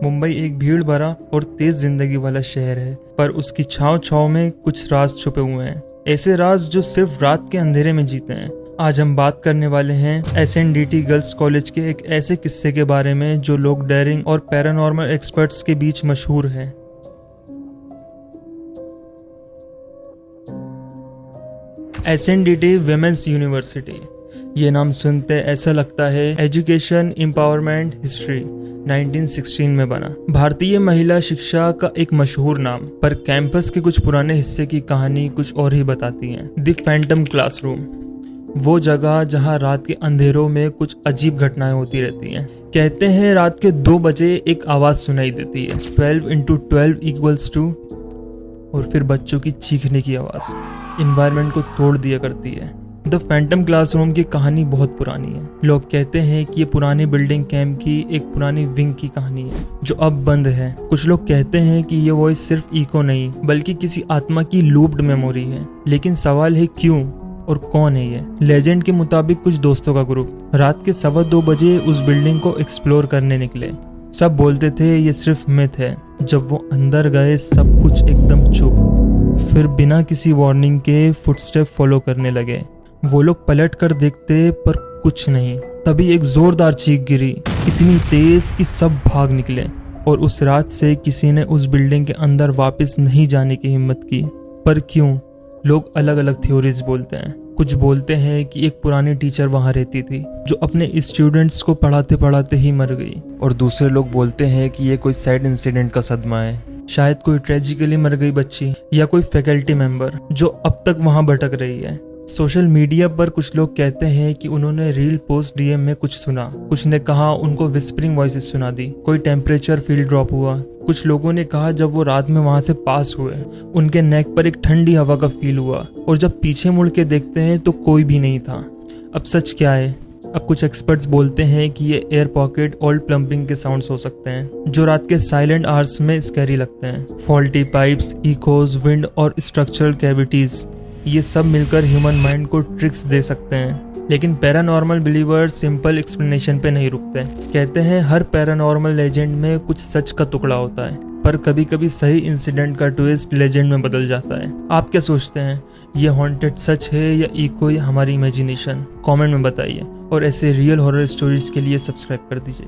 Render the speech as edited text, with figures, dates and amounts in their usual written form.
मुंबई एक भीड़ भरा और तेज जिंदगी वाला शहर है, पर उसकी छाव छाव में कुछ राज छुपे हुए हैं। ऐसे राज जो सिर्फ रात के अंधेरे में जीते हैं। आज हम बात करने वाले हैं SNDT गर्ल्स कॉलेज के एक ऐसे किस्से के बारे में जो लोग डेयरिंग और पैरानॉर्मल एक्सपर्ट्स के बीच मशहूर है। SNDT women's university. ये नाम सुनते ऐसा लगता है एजुकेशन एम्पावरमेंट हिस्ट्री 1916 में बना। भारतीय महिला शिक्षा का एक मशहूर नाम, पर कैंपस के कुछ पुराने हिस्से की कहानी कुछ और ही बताती है। द फैंटम क्लासरूम, वो जगह जहां रात के अंधेरों में कुछ अजीब घटनाएं होती रहती हैं। कहते हैं रात के 2 बजे एक आवाज सुनाई देती है, 12 × 12 = 2, और फिर बच्चों की चीखने की आवाज इन्वायरमेंट को तोड़ दिया करती है। द फैंटम क्लासरूम की कहानी बहुत पुरानी है। लोग कहते हैं कि ये पुरानी बिल्डिंग कैंप की एक पुरानी विंग की कहानी है जो अब बंद है। कुछ लोग कहते हैं कि ये वॉइस सिर्फ इको नहीं बल्कि किसी आत्मा की लूप्ड मेमोरी है। लेकिन सवाल है क्यों और कौन है ये? लेजेंड के मुताबिक कुछ दोस्तों का ग्रुप रात के 2:15 बजे उस बिल्डिंग को एक्सप्लोर करने निकले। सब बोलते थे ये सिर्फ मिथ है। जब वो अंदर गए सब कुछ एकदम चुप। फिर बिना किसी वार्निंग के फुटस्टेप फॉलो करने लगे। वो लोग पलट कर देखते पर कुछ नहीं। तभी एक जोरदार चीख गिरी, इतनी तेज कि सब भाग निकले, और उस रात से किसी ने उस बिल्डिंग के अंदर वापस नहीं जाने की हिम्मत की। पर क्यों? लोग अलग अलग थ्योरीज बोलते हैं। कुछ बोलते हैं कि एक पुरानी टीचर वहां रहती थी जो अपने स्टूडेंट्स को पढ़ाते पढ़ाते ही मर गई, और दूसरे लोग बोलते हैं कि ये कोई सैड इंसिडेंट का सदमा है। शायद कोई ट्रेजिकली मर गई बच्ची या कोई फैकल्टी मेंबर जो अब तक वहां भटक रही है। सोशल मीडिया पर कुछ लोग कहते हैं कि उन्होंने रील पोस्ट DM में कुछ सुना। कुछ ने कहा उनको विस्परिंग वॉइसेस सुना दी। कोई टेम्परेचर फील ड्रॉप हुआ। कुछ लोगों ने कहा जब वो रात में वहां से पास हुए उनके नेक पर एक ठंडी हवा का फील हुआ, और जब पीछे मुड़ के देखते हैं तो कोई भी नहीं था। अब सच क्या है? अब कुछ एक्सपर्ट्स बोलते हैं कि ये एयर पॉकेट ओल्ड प्लम्बिंग के साउंड्स हो सकते हैं जो रात के साइलेंट आवर्स में स्कैरी लगते हैं। फॉल्टी पाइप्स, इकोज, विंड और स्ट्रक्चरल कैविटीज, ये सब मिलकर ह्यूमन माइंड को ट्रिक्स दे सकते हैं। लेकिन पैरानॉर्मल बिलीवर्स सिंपल एक्सप्लेनेशन पे नहीं रुकते। कहते हैं हर पैरानॉर्मल लेजेंड में कुछ सच का टुकड़ा होता है, पर कभी कभी सही इंसिडेंट का ट्विस्ट लेजेंड में बदल जाता है। आप क्या सोचते हैं? ये हॉन्टेड सच है या इको या हमारी इमेजिनेशन? कमेंट में बताइए, और ऐसे रियल हॉरर स्टोरीज के लिए सब्सक्राइब कर दीजिए।